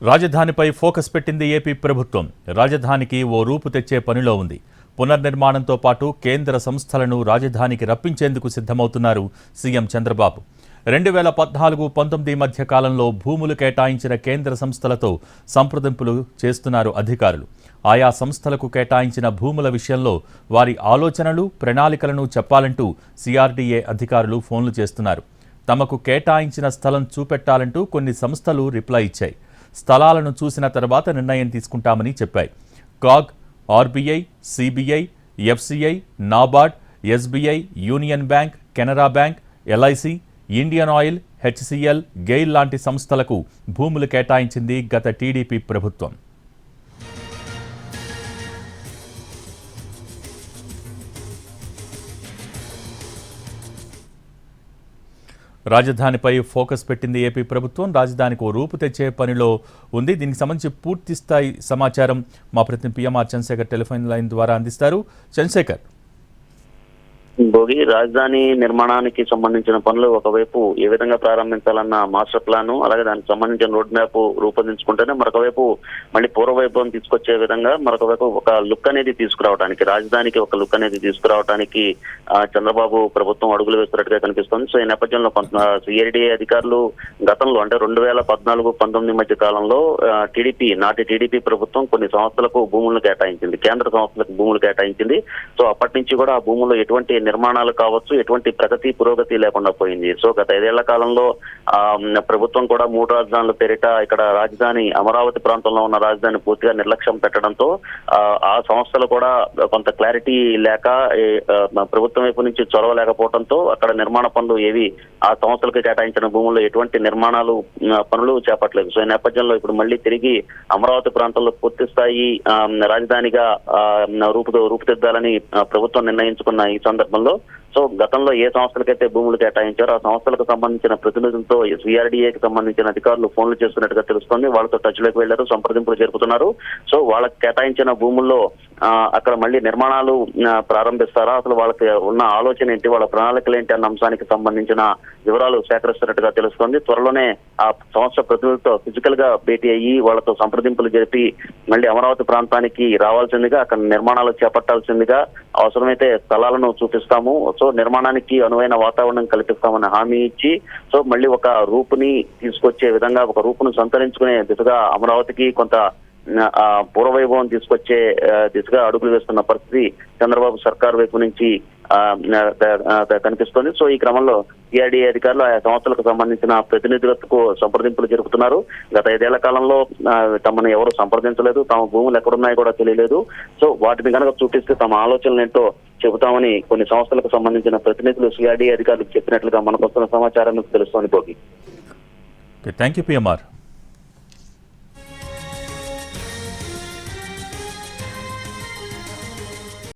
రాజధానిపై focus పెట్టింది AP ప్రభుత్వం. రాజధానికి ఓ రూపు తెచ్చే పనిలో ఉంది. పునర్నిర్మాణంతో పాటు కేంద్ర సంస్థలను రాజధానికి రప్పించేందుకు సిద్ధమవుతున్నారు సీఎం చంద్రబాబు. 2014-19 మధ్య కాలంలో భూములు కేటాయించిన కేంద్ర సంస్థలతో సంప్రదింపులు చేస్తున్నారు అధికారులు. ఆయా సంస్థలకు కేటాయించిన భూముల విషయంలో వారి ఆలోచనలు, ప్రణాళికలను చెప్పాలంటూ సిఆర్డీఏ అధికారులు ఫోన్లు చేస్తున్నారు. తమకు కేటాయించిన స్థలం చూపెట్టాలంటూ కొన్ని సంస్థలు రిప్లై ఇచ్చాయి. స్థలాలను చూసిన తర్వాత నిర్ణయం తీసుకుంటామని చెప్పాయి. CAG, RBI, CBI, FCI, NABARD, SBI, union bank, Canara bank, LIC, Indian oil, HCl, GAIL లాంటి సంస్థలకు భూములు కేటాయించింది గత టీడీపీ ప్రభుత్వం. రాజధానిపై ఫోకస్ పెట్టింది ఏపీ ప్రభుత్వం. రాజధానికి ఓ రూపు తెచ్చే పనిలో ఉంది. దీనికి సంబంధించి పూర్తి స్థాయి సమాచారం మా ప్రతినిధి పిఎంఆర్ చంద్రశేఖర్ టెలిఫోన్ లైన్ ద్వారా అందిస్తారు. చంద్రశేఖర్, భోగి రాజధాని నిర్మాణానికి సంబంధించిన పనులు ఒకవైపు ఏ విధంగా ప్రారంభించాలన్న మాస్టర్ ప్లాన్, అలాగే దానికి సంబంధించిన రోడ్ మ్యాప్ రూపొందించుకుంటేనే మరొకవైపు మళ్ళీ పూర్వవైభవం తీసుకొచ్చే విధంగా మరొకవైపు ఒక లుక్ అనేది తీసుకురావడానికి, రాజధానికి ఒక లుక్ అనేది తీసుకురావడానికి చంద్రబాబు ప్రభుత్వం అడుగులు వేస్తున్నట్టుగా కనిపిస్తోంది. సో ఈ నేపథ్యంలో సిఆర్డీఏ అధికారులు గతంలో అంటే 2014-19 మధ్య కాలంలో నాటి టీడీపీ ప్రభుత్వం కొన్ని సంస్థలకు భూములను కేటాయించింది, కేంద్ర సంస్థలకు భూములు కేటాయించింది. సో అప్పటి నుంచి కూడా ఆ భూముల్లో ఎటువంటి నిర్మాణాలు కావచ్చు, ఎటువంటి ప్రగతి పురోగతి లేకుండా పోయింది. సో గత 5 ఏళ్ల కాలంలో ప్రభుత్వం కూడా 3 రాజధానుల పేరిట ఇక్కడ రాజధాని అమరావతి ప్రాంతంలో ఉన్న రాజధాని పూర్తిగా నిర్లక్ష్యం పెట్టడంతో ఆ సంస్థలు కూడా కొంత క్లారిటీ లేక ప్రభుత్వం వైపు నుంచి చొరవ లేకపోవడంతో అక్కడ నిర్మాణ పనులు ఏవి ఆ సంస్థలకు కేటాయించిన భూముల్లో ఎటువంటి నిర్మాణాలు పనులు చేపట్టలేదు. సో ఈ నేపథ్యంలో ఇప్పుడు మళ్ళీ తిరిగి అమరావతి ప్రాంతంలో పూర్తి స్థాయి రాజధానిగా రూపుదిద్దాలని ప్రభుత్వం నిర్ణయించుకున్న ఈ సందర్భంలో సో గతంలో ఏ సంస్థలకైతే భూములు కేటాయించారో ఆ సంస్థలకు సంబంధించిన ప్రతినిధులతో సిఆర్డీఏకి సంబంధించిన అధికారులు ఫోన్లు చేస్తున్నట్టుగా తెలుస్తోంది. వాళ్ళతో టచ్ లోకి వెళ్లారు, సంప్రదింపులు జరుపుతున్నారు. సో వాళ్ళకి కేటాయించిన భూముల్లో అక్కడ మళ్ళీ నిర్మాణాలు ప్రారంభిస్తారా, అసలు వాళ్ళకి ఉన్న ఆలోచన ఏంటి, వాళ్ళ ప్రణాళికలు ఏంటి అన్న అంశానికి సంబంధించిన వివరాలు సేకరిస్తున్నట్టుగా తెలుస్తోంది. త్వరలోనే ఆ సంస్థ ప్రతినిధులతో ఫిజికల్ గా భేటీ అయ్యి వాళ్ళతో సంప్రదింపులు జరిపి మళ్ళీ అమరావతి ప్రాంతానికి రావాల్సిందిగా, అక్కడ నిర్మాణాలు చేపట్టాల్సిందిగా, అవసరమైతే స్థలాలను చూపిస్తాము, సో నిర్మాణానికి అనువైన వాతావరణం కల్పిస్తామని హామీ ఇచ్చి సో మళ్ళీ ఒక రూపుని తీసుకొచ్చే విధంగా, ఒక రూపును సంతరించుకునే దిశగా అమరావతికి కొంత పూర్వవైభవం తీసుకొచ్చే దిశగా అడుగులు వేస్తున్న పరిస్థితి చంద్రబాబు సర్కార్ వైపు నుంచి కనిపిస్తోంది. సో ఈ క్రమంలో సిఆర్డీఏ అధికారులు ఆయా సంస్థలకు సంబంధించిన ప్రతినిధులకు సంప్రదింపులు జరుపుతున్నారు. గత 5 ఏళ్ల కాలంలో తమను ఎవరు సంప్రదించలేదు, తమ భూములు ఎక్కడున్నాయో కూడా తెలియలేదు. సో వాటిని కనుక చూపిస్తే తమ ఆలోచనలు ఏంటో చెబుతామని కొన్ని సంస్థలకు సంబంధించిన ప్రతినిధులు సిఆర్డీఏ అధికారులకు చెప్పినట్లుగా మనకు వస్తున్న సమాచారం తెలుస్తోంది. Bhogi, thank you PMR.